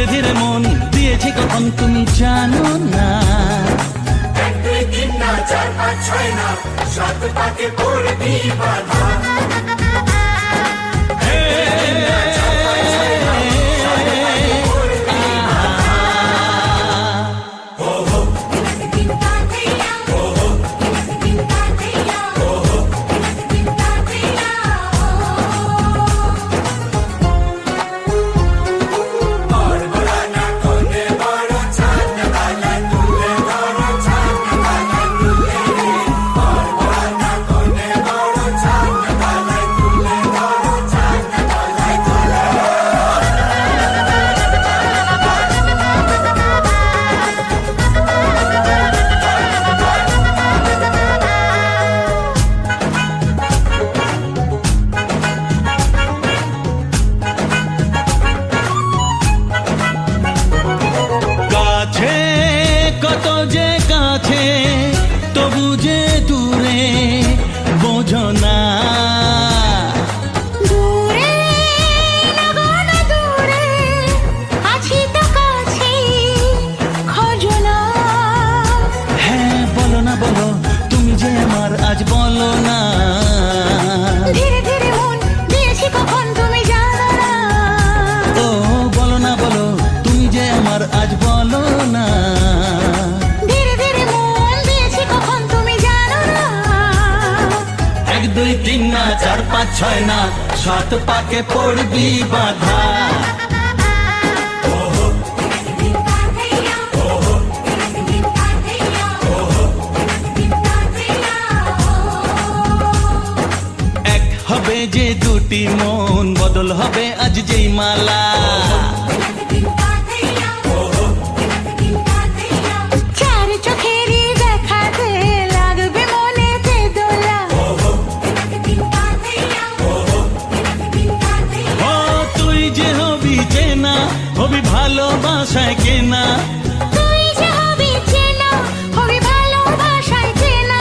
ধীরে ধীরে মন দিয়েছি কখন তুমি জানো না। 1 2 3 না 4 5 6 না 7 পাকে পড়বি বাধা। তবু যে দূরে বোঝো না, দূরে লাগানো দূরে আছি তো কাছে খোঁজো না। হ্যাঁ বলো না বলো তুমি যে আমার আজ বলো না। ধীরে ধীরে মন দিয়েছি কখন তুমি জানো না। ও বলো না বলো তুমি যে আমার আজ বলো না। 1 2 3 না 4 5 6 না 7 পাকে পড়বি বাধা। এক হবে যে দুটি মন বদল হবে আজ যেই মালা। চার চোখেরই দেখাতে লাগবে মনেতে দোলা। ও তুই যে হবি চেনা হবি ভালোবাসায় কেনা। তুই যে হবি চেনা হবি ভালোবাসায় চেনা।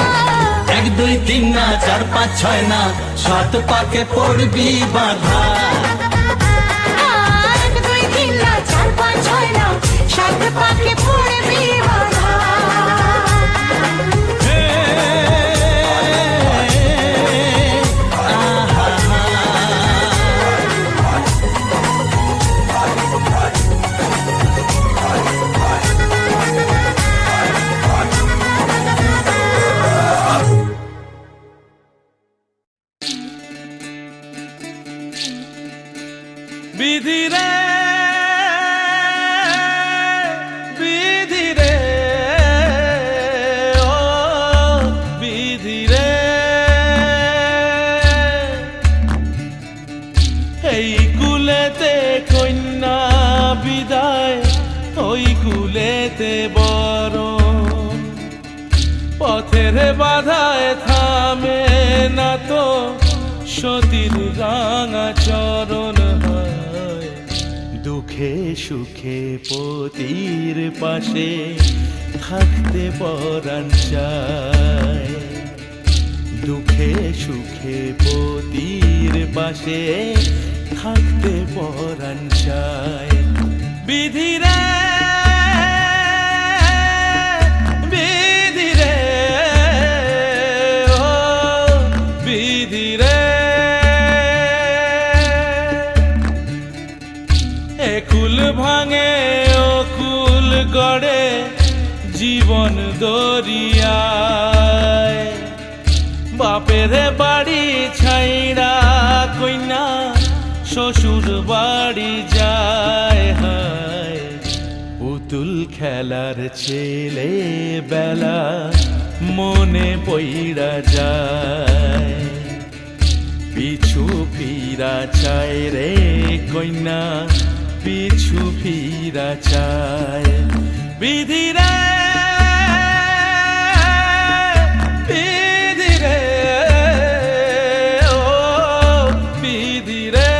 1 2 3 না 4 5 6 না 7 পাকে পড়বি বাধা। 1 2 3 না 4 5 6 না 7 পাকে পড়বি বাধা। বিধি রে বিধি রে ও বিধি রে, এই কুলেতে কন্যা বিদায় ওই কুলেতে বড়। পথের বাধায় থামে না তো সতীর রাঙা চরণ হয়। দুঃখে সুখে পতির পাশে থাকতে পরাণ চায়। দুঃখে সুখে পতির পাশে থাকতে পরাণ চায়। বিধি রে বিধি রে ও বিধি রে, একুল ভাঙে অকুল গড়ে জীবন দরিয়ায়। বাপের বাড়ি ছাইড়া কইনা শ্বশুর বাড়ি যায়। হায় পুতুল খেলার ছেলে বেলা মনে পইড়া যায়। পিছু ফিরা চায় রে কইনা পিছু ফিরা চায়। বিধি রে বিধি রে ও বিধি রে,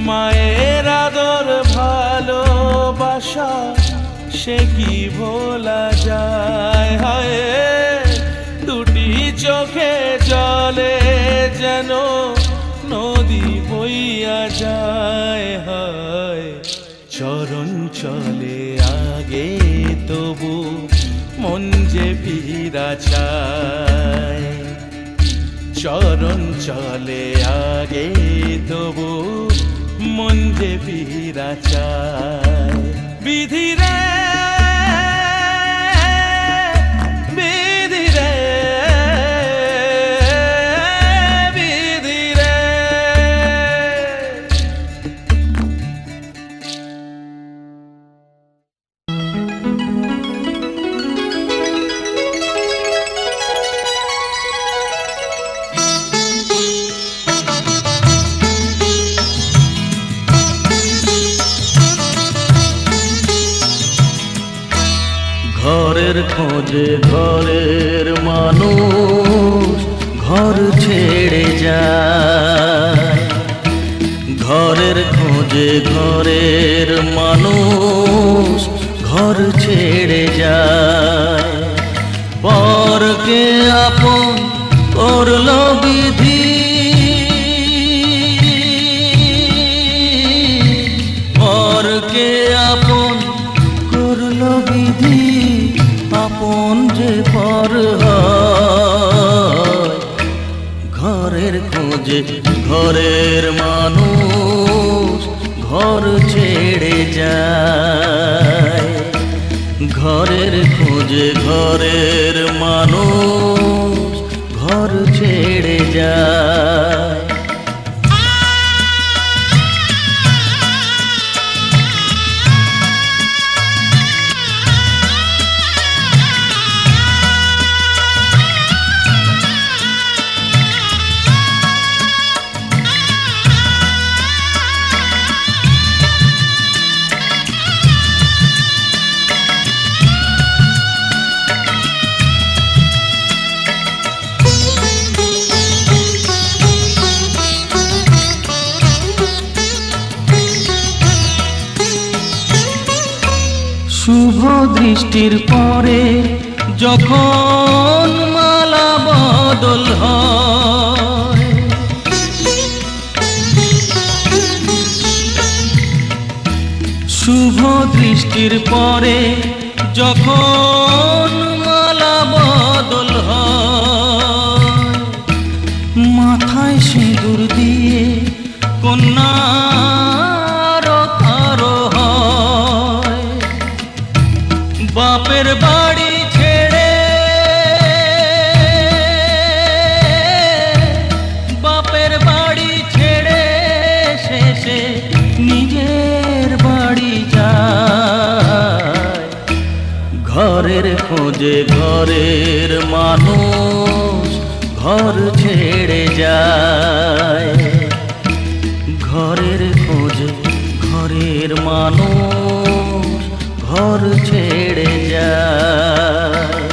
মায়ের আদর ভালোবাসা সে কি ভোলা যায়। হায় দুটি চোখে জলে যেন নদী বইয়া চরণ চলে আগে তবু মন যে ফিরা চায়, চরণ চলে আগে তবু মন যে ফিরা চায়। বিধি রে বিধি রে বিধি রে। ঘরের খোঁজে ঘরের মানুষ ঘর ছেড়ে যায়, ঘরের খোঁজে ঘরের মানুষ ঘর ছেড়ে যায়। পরকে আপন করলো বিধি, পরকে আপন করলো বিধি, আপন যে পর হয়। ঘরের খোঁজে ঘরের মানুষ ঘর ছেড়ে যায়, ঘরের খোঁজে ঘরের মানুষ ঘর ছেড়ে যায়। শুভ দৃষ্টির পরে যখন মালা বদল হয়, শুভ দৃষ্টির পরে যখন মালা বদল হয়, মাথায় সিঁদুর দিয়ে কন্যা বাপের বাড়ি ছেড়ে, বাপের বাড়ি ছেড়ে শেষে নিজের বাড়ি যায়। ঘরের খোঁজে ঘরের মানুষ ঘর ছেড়ে যায়, ঘরের খোঁজে ঘরের মানুষ ঘর ছেড়ে যায়।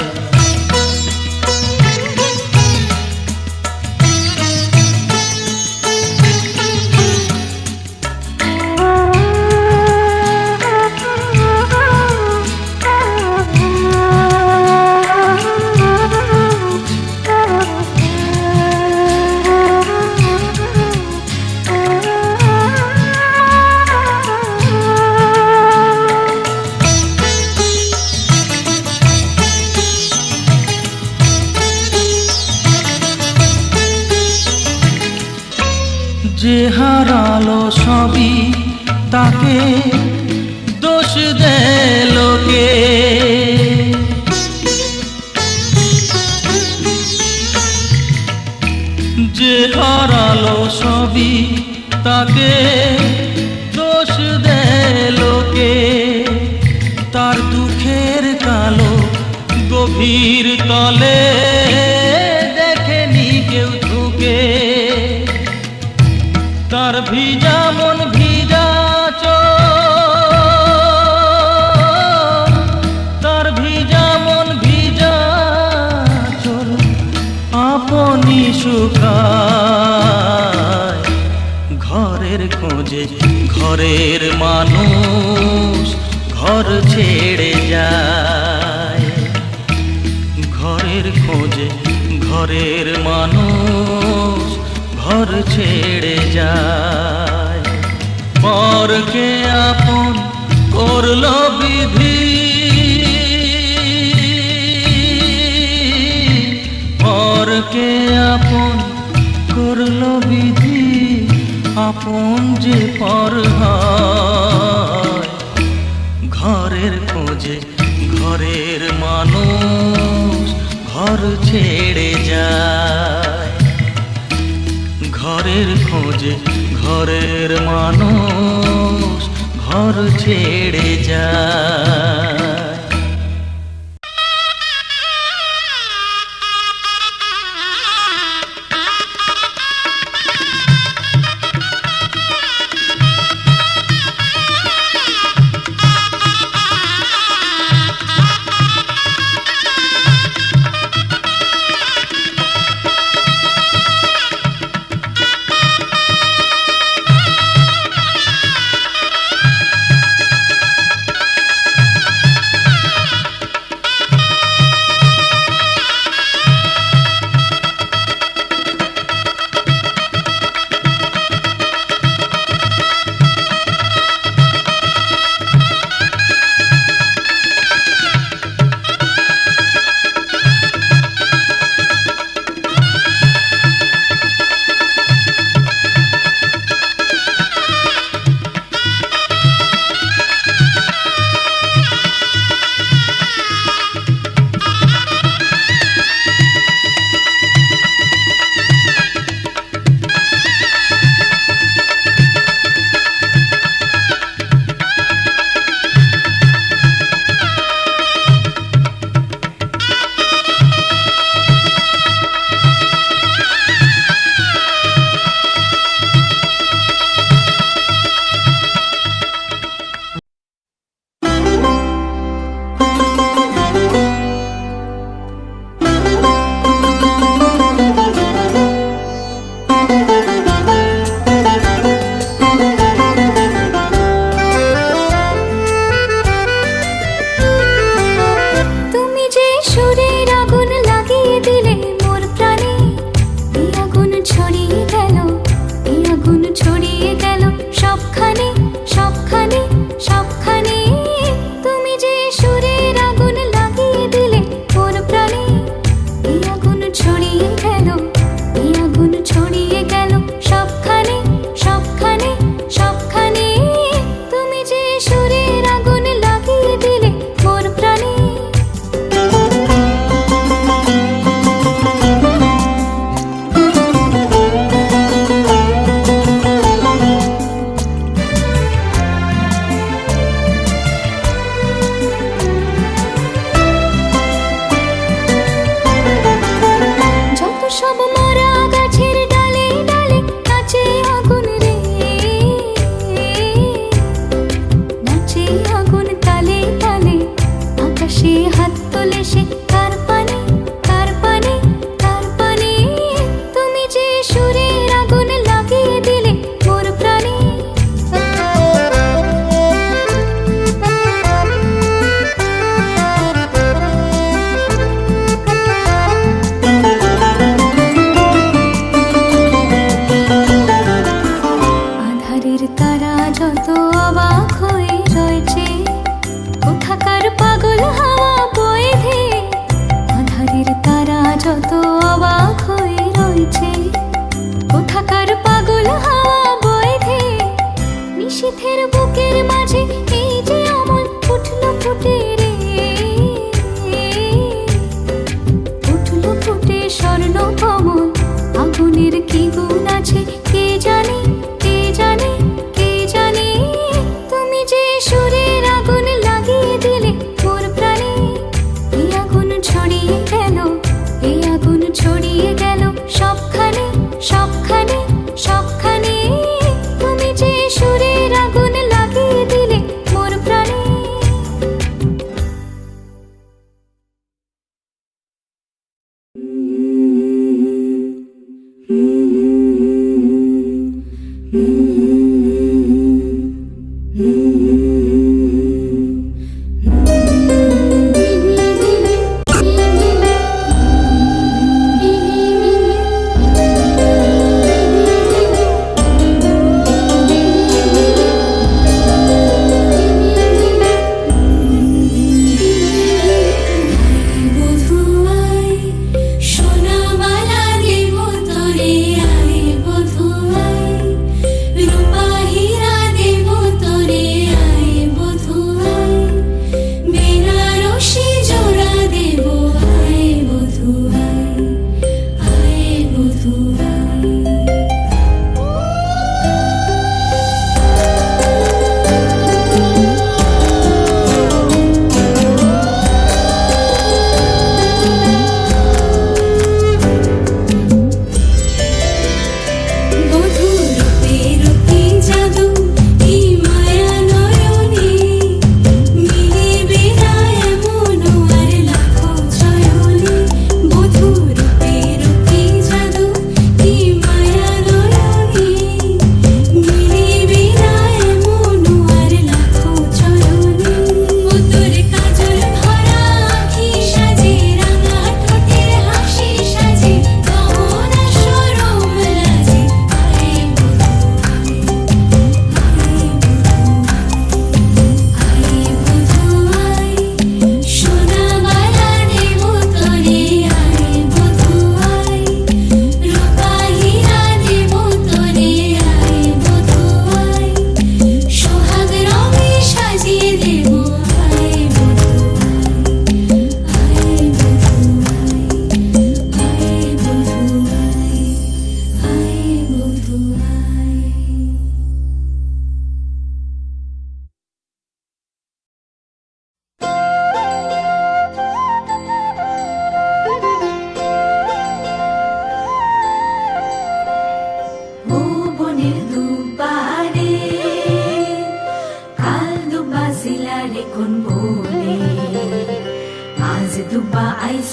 যে হারালো সবই তাকে দোষ দেয় লোকে, যে হারালো সবই তাকে দোষ দেয় লোকে। তার দুঃখের কালো গভীর তলে দেখেনি কেউ ঝুঁকে, তার ভিজা মন ভিজা চোখ, তার ভিজা মন ভিজা চোখ আপনি শুকায়। ঘরের খোঁজে ঘরের মানুষ ঘর ছেড়ে যায়, ঘরের খোঁজে ঘরের মানুষ ঘর ছেড়ে যায়। পরকে আপন করলো বিধি পরকে আপন করলো বিধি আপন যে পর হয় ঘরের খোঁজে ঘরের মানুষ ঘর ছেড়ে যায় ঘরের খোঁজে ঘরের মানুষ ঘর ছেড়ে যায়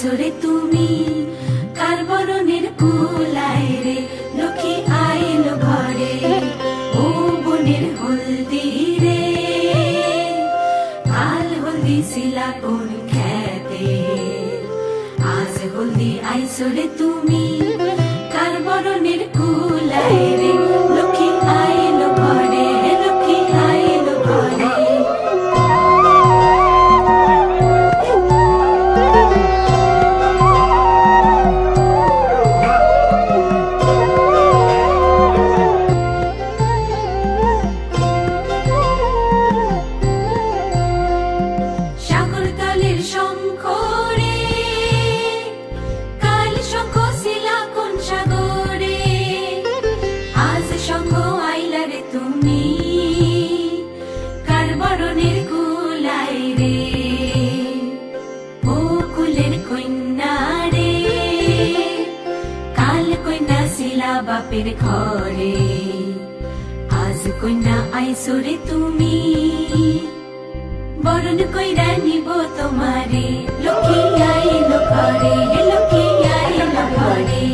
আইসরে তুমি কার বরণের কুলায় রে লক্ষ্মী আইলো ঘরে ও বনের হলদি রে কাল হলদি শিলা কোন খেতে আজ হলদি আইসরে তুমি কার বরণের কুলায় রে লক্ষ্মী আইলো ঘরে লক্ষ্মী আইলো ঘরে বাপের ঘরে আজ কন্যা আইসরে তুমি বরণ কইরা নিব তোমারে লক্ষ্মী আইলো ঘরে লক্ষ্মী আইলো ঘরে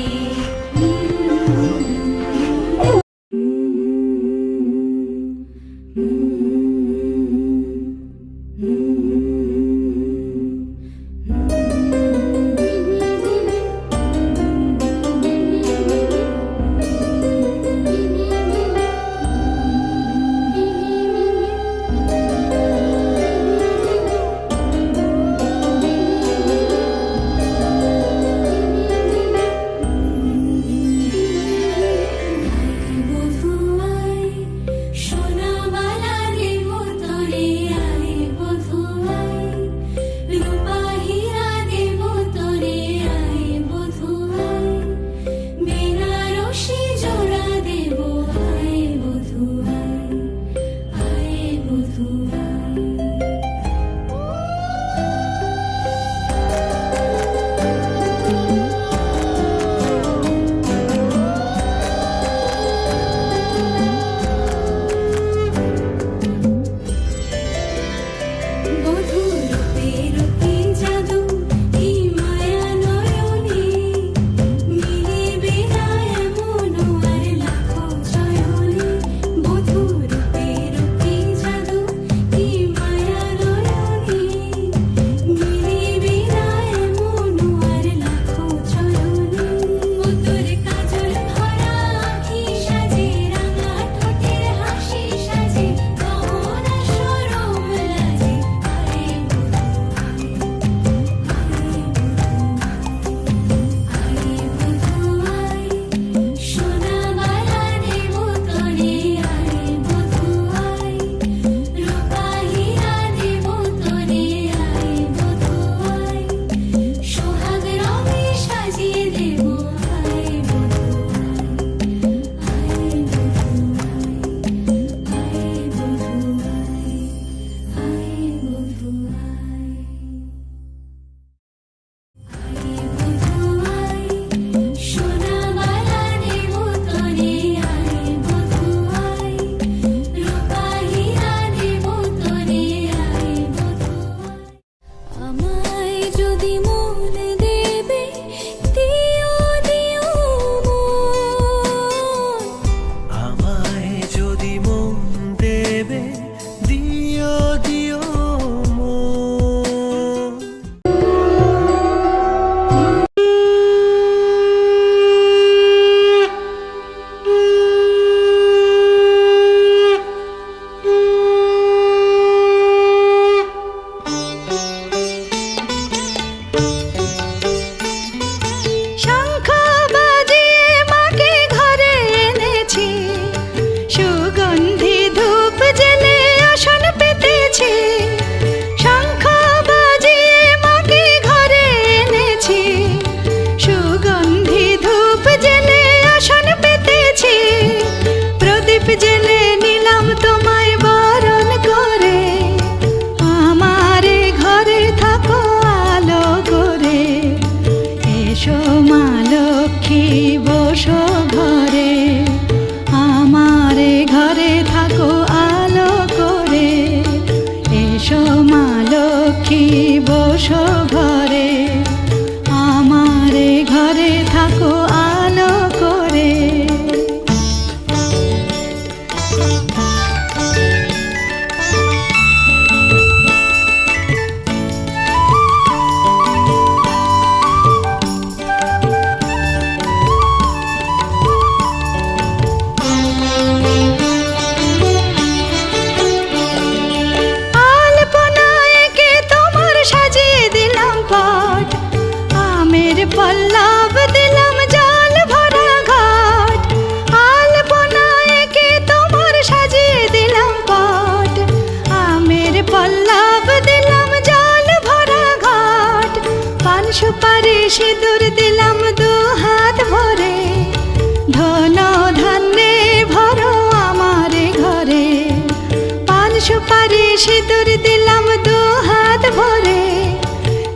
সিঁদুর দিলাম দু হাত ভরে,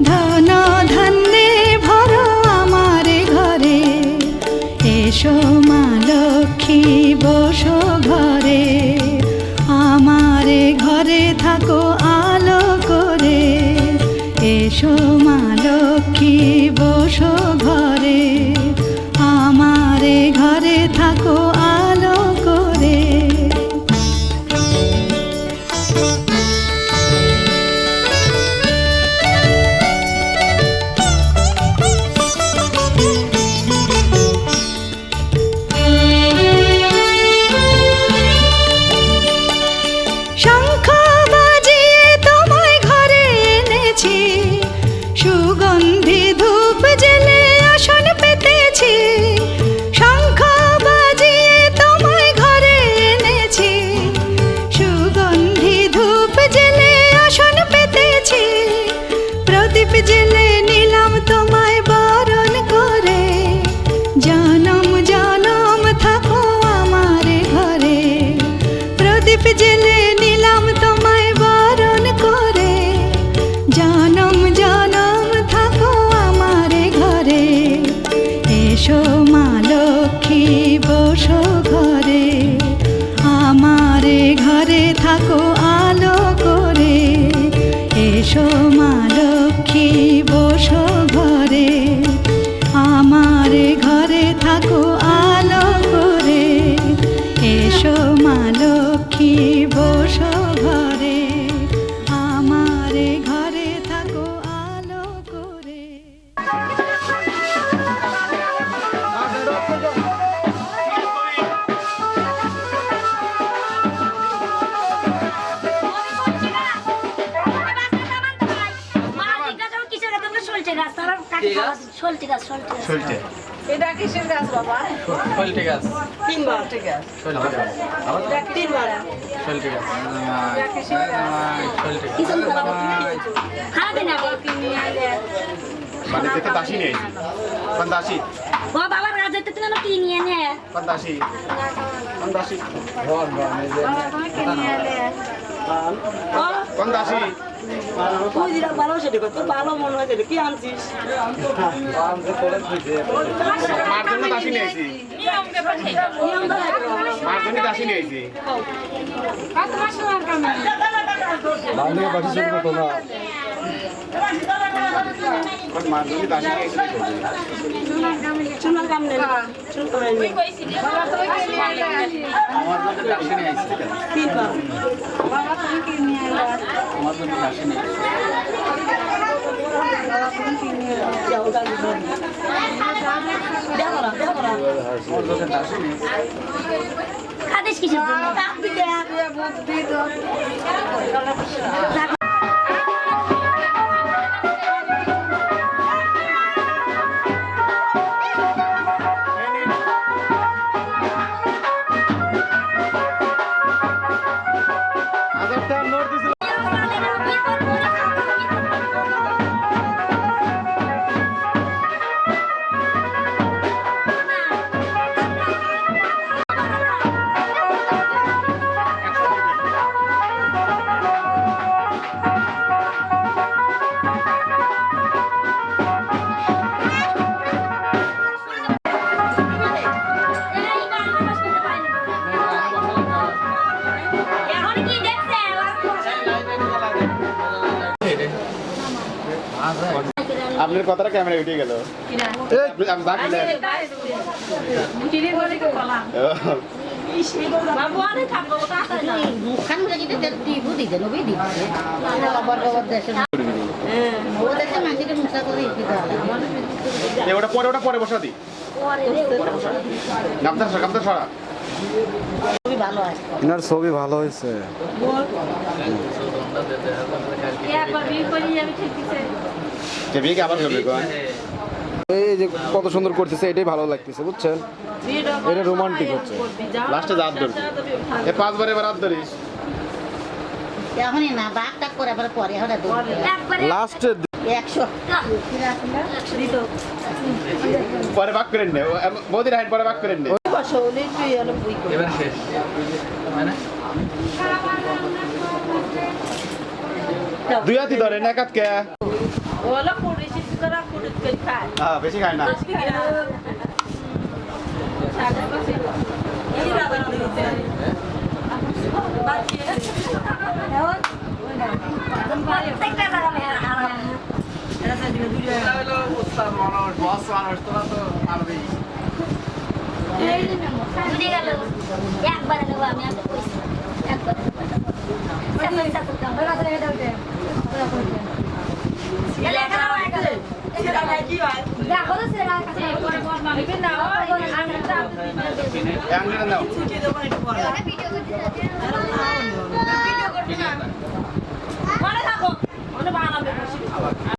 ধন ধান্যে ভরো আমার ঘরে। এসো মা লক্ষ্মী বসো ঘরে, আমার ঘরে থাকো আলো করে। এসো মা লক্ষ্মী বসো ঘরে, আমার ঘরে থাকো আলো করে। শঙ্খ বাজিয়ে তোমায় ঘরে এনেছি, সুগন্ধি ধূপ জেলে আসন পেতেছি। শঙ্খ বাজিয়ে তোমায় ঘরে এনেছি, সুগন্ধি ধূপ জেলে আসন পেতেছি। প্রদীপ জেলে নিলাম তোমায় বরণ করে, জনম জনম থাকো আমার ঘরে। প্রদীপ জেলে নিলাম তোমায় বরণ করে, জনম জনম থাকো আমার ঘরে। এসো মা লক্ষ্মী বসো ঘরে, আমার ঘরে থাকো আলো করে। এসো মা লক্ষ্মী বসো ঘরে, আমার ঘরে থাকো আলো করে। এসো মা লক্ষ্মী বসো ঘরে, আমার ঘরে থাকো আলো করে। এটা কিসের গাছ বাবা? সল্টে গাছ, তিনবার ঠিক আছে। তিনবার সল্টে গাছ, এটা কিসের গাছ? মানে থেকে দাসি নেই কোন দাসি বাবার কাছে তো না কি নিয়ে নে কোন দাসি কোন দাসি তুই যেটা ভালো সেটা কর, তোর ভালো মনে হয় সেটা কি আনছিস? মার জন্য দাসি নিয়েছি মার জন্য দাসি নিয়েছি মার জন্য দাসি নিয়েছি চুনার কাম নেই, চুন করে নেই। তিনবার যাও গাড়ি ধর। দেখো না, দেখো না। আদেশ কিসের জন্য আপনার কথাটা ক্যামেরা উঠে গেল ওটা পরে বসা দি গামছা সরা এনার ছবি ভালো হয়েছে। বিয়ে কি আবার করবে এই যে কত সুন্দর করতেছে, এটাই ভালো লাগতেছে বুঝছেন, এটা রোমান্টিক হচ্ছে। লাস্টে হাত ধরবি এ 5 বার এবার হাত ধরিস এখনই না বাঘ টাক করে আবার পরে হঠাৎ লাস্টের 100 পরে ভাগ করে নে মোদির হাইট পরে ভাগ করে নে বসো তুই হলো বই এবার শেষ মানে দুই হাতি ধরেন এক হাত কে ওলা পড়ে শিশু করা পড়ে করে খায় হ্যাঁ বেশি খায় না এই রাধা দিতে বাকি বুঝে গেল একবার নেবো আমি আগে কইছি একবার দেখো তো সেরা কাছে পরে বল মামি না আঙ্গুলে নাও ছুটি দেবো একটু পরে ভিডিও করতে ভিডিও করতে না